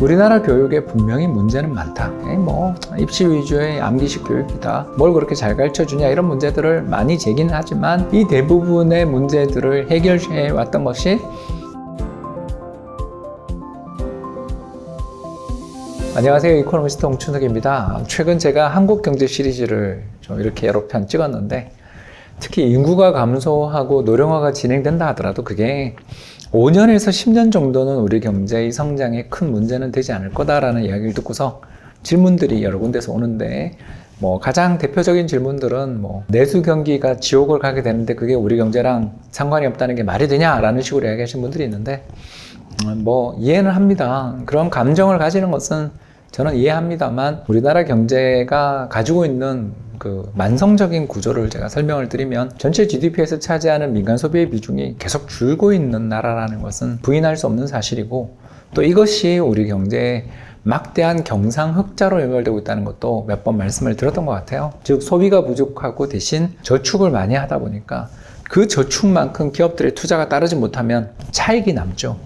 우리나라 교육에 분명히 문제는 많다. 뭐 입시 위주의 암기식 교육이다. 뭘 그렇게 잘 가르쳐주냐 이런 문제들을 많이 제기는 하지만 이 대부분의 문제들을 해결해 왔던 것이 안녕하세요. 이코노미스트 홍춘석입니다. 최근 제가 한국경제 시리즈를 좀 이렇게 여러 편 찍었는데 특히 인구가 감소하고 노령화가 진행된다 하더라도 그게 5년에서 10년 정도는 우리 경제의 성장에 큰 문제는 되지 않을 거다라는 이야기를 듣고서 질문들이 여러 군데서 오는데 가장 대표적인 질문들은 내수 경기가 지옥을 가게 되는데 그게 우리 경제랑 상관이 없다는 게 말이 되냐라는 식으로 이야기하시는 분들이 있는데 이해는 합니다. 그런 감정을 가지는 것은 저는 이해합니다만 우리나라 경제가 가지고 있는 그 만성적인 구조를 제가 설명을 드리면 전체 GDP에서 차지하는 민간 소비의 비중이 계속 줄고 있는 나라라는 것은 부인할 수 없는 사실이고 또 이것이 우리 경제에 막대한 경상 흑자로 연결되고 있다는 것도 몇 번 말씀을 드렸던 것 같아요. 즉 소비가 부족하고 대신 저축을 많이 하다 보니까 그 저축만큼 기업들의 투자가 따르지 못하면 차익이 남죠.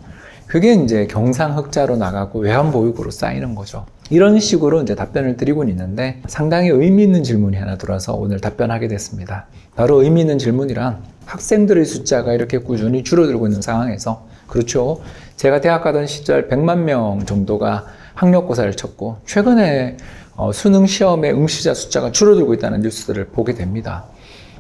그게 이제 경상 흑자로 나가고 외환 보유고로 쌓이는 거죠. 이런 식으로 이제 답변을 드리고는 있는데 상당히 의미 있는 질문이 하나 들어와서 오늘 답변하게 됐습니다. 바로 의미 있는 질문이란 학생들의 숫자가 이렇게 꾸준히 줄어들고 있는 상황에서 그렇죠. 제가 대학 가던 시절 100만 명 정도가 학력고사를 쳤고 최근에 수능 시험의 응시자 숫자가 줄어들고 있다는 뉴스들을 보게 됩니다.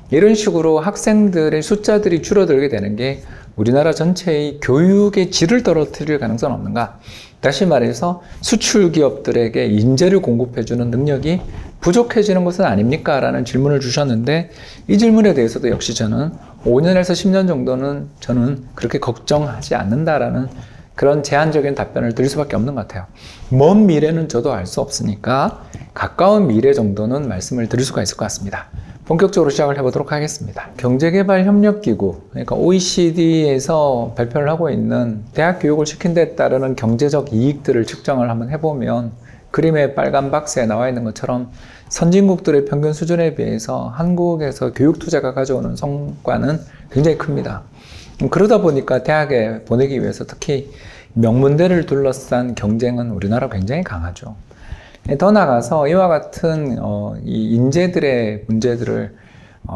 이런 식으로 학생들의 숫자들이 줄어들게 되는 게 우리나라 전체의 교육의 질을 떨어뜨릴 가능성은 없는가? 다시 말해서 수출 기업들에게 인재를 공급해주는 능력이 부족해지는 것은 아닙니까? 라는 질문을 주셨는데 이 질문에 대해서도 역시 저는 5년에서 10년 정도는 저는 그렇게 걱정하지 않는다라는 그런 제한적인 답변을 드릴 수밖에 없는 것 같아요. 먼 미래는 저도 알 수 없으니까 가까운 미래 정도는 말씀을 드릴 수가 있을 것 같습니다. 본격적으로 시작을 해보도록 하겠습니다. 경제개발협력기구, 그러니까 OECD에서 발표를 하고 있는 대학 교육을 시킨 데 따르는 경제적 이익들을 측정을 한번 해보면 그림의 빨간 박스에 나와 있는 것처럼 선진국들의 평균 수준에 비해서 한국에서 교육 투자가 가져오는 성과는 굉장히 큽니다. 그러다 보니까 대학에 보내기 위해서 특히 명문대를 둘러싼 경쟁은 우리나라 굉장히 강하죠. 더 나아가서 이와 같은 이 인재들의 문제들을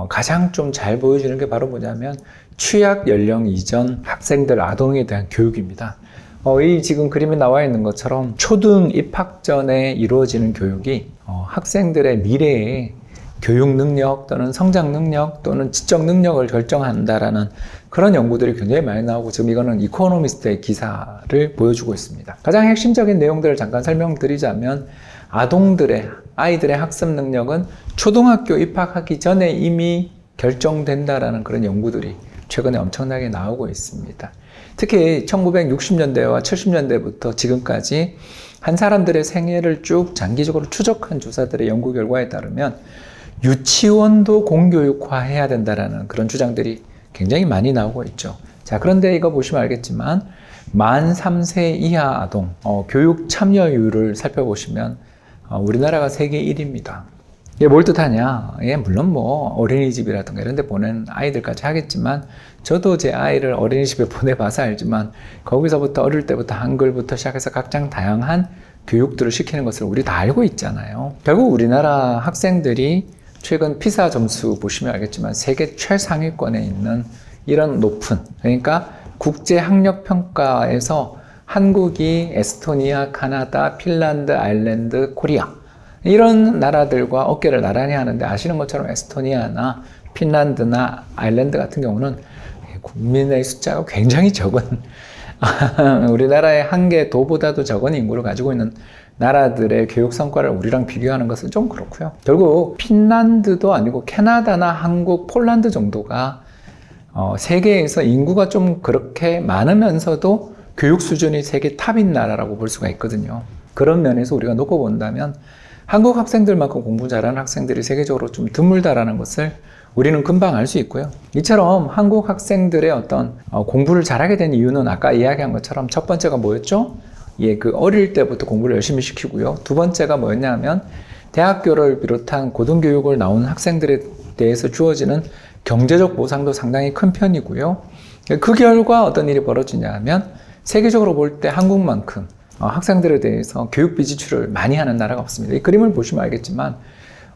가장 좀 잘 보여주는 게 바로 뭐냐면 취약 연령 이전 학생들 아동에 대한 교육입니다. 이 지금 그림에 나와 있는 것처럼 초등 입학 전에 이루어지는 교육이 학생들의 미래의 교육 능력 또는 성장 능력 또는 지적 능력을 결정한다라는 그런 연구들이 굉장히 많이 나오고 지금 이거는 이코노미스트의 기사를 보여주고 있습니다. 가장 핵심적인 내용들을 잠깐 설명드리자면 아이들의 학습 능력은 초등학교 입학하기 전에 이미 결정된다라는 그런 연구들이 최근에 엄청나게 나오고 있습니다. 특히 1960년대와 70년대부터 지금까지 한 사람들의 생애를 쭉 장기적으로 추적한 조사들의 연구 결과에 따르면 유치원도 공교육화해야 된다라는 그런 주장들이 굉장히 많이 나오고 있죠. 자, 그런데 이거 보시면 알겠지만 만 3세 이하 아동 교육 참여율을 살펴보시면 우리나라가 세계 1위입니다. 이게 뭘 뜻하냐? 물론 어린이집이라든가 이런 데 보낸 아이들까지 하겠지만 저도 제 아이를 어린이집에 보내봐서 알지만 거기서부터 어릴 때부터 한글부터 시작해서 각종 다양한 교육들을 시키는 것을 우리 다 알고 있잖아요. 결국 우리나라 학생들이 최근 피사 점수 보시면 알겠지만 세계 최상위권에 있는 이런 높은 그러니까 국제학력평가에서 한국이 에스토니아, 카나다, 핀란드, 아일랜드, 코리아 이런 나라들과 어깨를 나란히 하는데 아시는 것처럼 에스토니아나 핀란드나 아일랜드 같은 경우는 국민의 숫자가 굉장히 적은 우리나라의 한 개 도보다도 적은 인구를 가지고 있는 나라들의 교육 성과를 우리랑 비교하는 것은 좀 그렇고요. 결국 핀란드도 아니고 캐나다나 한국, 폴란드 정도가 세계에서 인구가 좀 그렇게 많으면서도 교육 수준이 세계 탑인 나라라고 볼 수가 있거든요. 그런 면에서 우리가 놓고 본다면 한국 학생들만큼 공부 잘하는 학생들이 세계적으로 좀 드물다라는 것을 우리는 금방 알 수 있고요. 이처럼 한국 학생들의 어떤 공부를 잘하게 된 이유는 아까 이야기한 것처럼 첫 번째가 뭐였죠? 그 어릴 때부터 공부를 열심히 시키고요. 두 번째가 뭐였냐 하면 대학교를 비롯한 고등교육을 나온 학생들에 대해서 주어지는 경제적 보상도 상당히 큰 편이고요. 그 결과 어떤 일이 벌어지냐 하면 세계적으로 볼 때 한국만큼 학생들에 대해서 교육비 지출을 많이 하는 나라가 없습니다. 이 그림을 보시면 알겠지만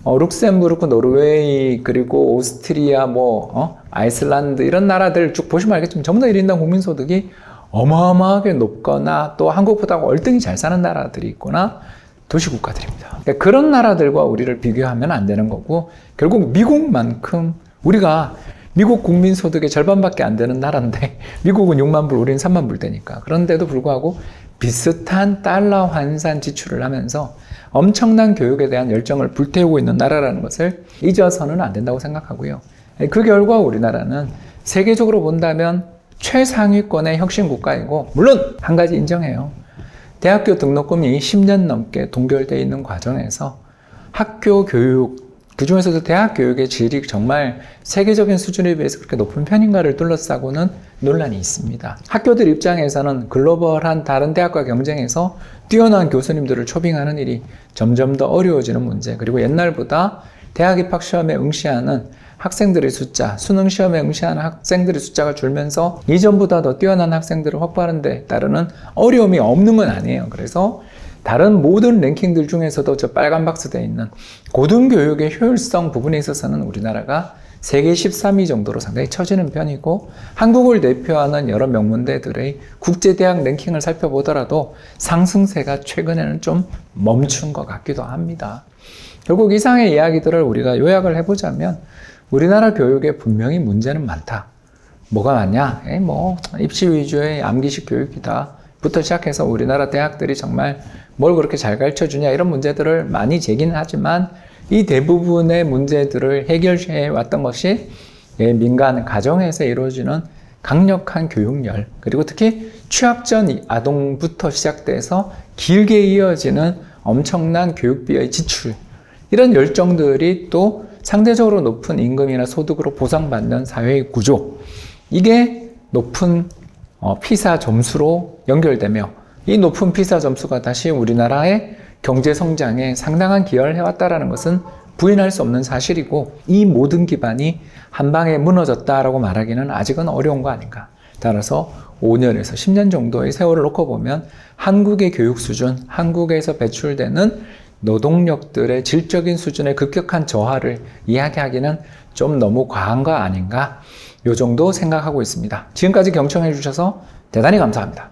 룩셈부르크, 노르웨이, 그리고 오스트리아, 아이슬란드 이런 나라들 쭉 보시면 알겠지만 전부 다 1인당 국민소득이 어마어마하게 높거나 또 한국보다 월등히 잘 사는 나라들이 있거나 도시국가들입니다. 그러니까 그런 나라들과 우리를 비교하면 안 되는 거고, 결국 미국만큼 우리가 미국 국민소득의 절반밖에 안 되는 나라인데 미국은 6만 불, 우리는 3만 불 되니까. 그런데도 불구하고 비슷한 달러 환산 지출을 하면서 엄청난 교육에 대한 열정을 불태우고 있는 나라라는 것을 잊어서는 안 된다고 생각하고요. 그 결과 우리나라는 세계적으로 본다면 최상위권의 혁신국가이고, 물론 한 가지 인정해요. 대학교 등록금이 10년 넘게 동결되어 있는 과정에서 학교 교육, 그 중에서도 대학 교육의 질이 정말 세계적인 수준에 비해서 그렇게 높은 편인가를 둘러싸고는 논란이 있습니다. 학교들 입장에서는 글로벌한 다른 대학과 경쟁해서 뛰어난 교수님들을 초빙하는 일이 점점 더 어려워지는 문제, 그리고 옛날보다 대학 입학 시험에 응시하는 학생들의 숫자, 수능 시험에 응시하는 학생들의 숫자가 줄면서 이전보다 더 뛰어난 학생들을 확보하는 데 따르는 어려움이 없는 건 아니에요. 그래서 다른 모든 랭킹들 중에서도 저 빨간 박스 되어 있는 고등교육의 효율성 부분에 있어서는 우리나라가 세계 13위 정도로 상당히 처지는 편이고, 한국을 대표하는 여러 명문대들의 국제대학 랭킹을 살펴보더라도 상승세가 최근에는 좀 멈춘 것 같기도 합니다. 결국 이상의 이야기들을 우리가 요약을 해보자면 우리나라 교육에 분명히 문제는 많다. 뭐가 많냐? 입시 위주의 암기식 교육이다 부터 시작해서 우리나라 대학들이 정말 뭘 그렇게 잘 가르쳐주냐, 이런 문제들을 많이 제기는 하지만 이 대부분의 문제들을 해결해 왔던 것이 민간 가정에서 이루어지는 강력한 교육열, 그리고 특히 취학 전 아동부터 시작돼서 길게 이어지는 엄청난 교육비의 지출, 이런 열정들이 또 상대적으로 높은 임금이나 소득으로 보상받는 사회의 구조, 이게 높은 피사 점수로 연결되며 이 높은 피사 점수가 다시 우리나라의 경제 성장에 상당한 기여를 해왔다는 것은 부인할 수 없는 사실이고, 이 모든 기반이 한 방에 무너졌다라고 말하기는 아직은 어려운 거 아닌가. 따라서 5년에서 10년 정도의 세월을 놓고 보면 한국의 교육 수준, 한국에서 배출되는 노동력들의 질적인 수준의 급격한 저하를 이야기하기는 좀 너무 과한 거 아닌가, 요 정도 생각하고 있습니다. 지금까지 경청해 주셔서 대단히 감사합니다.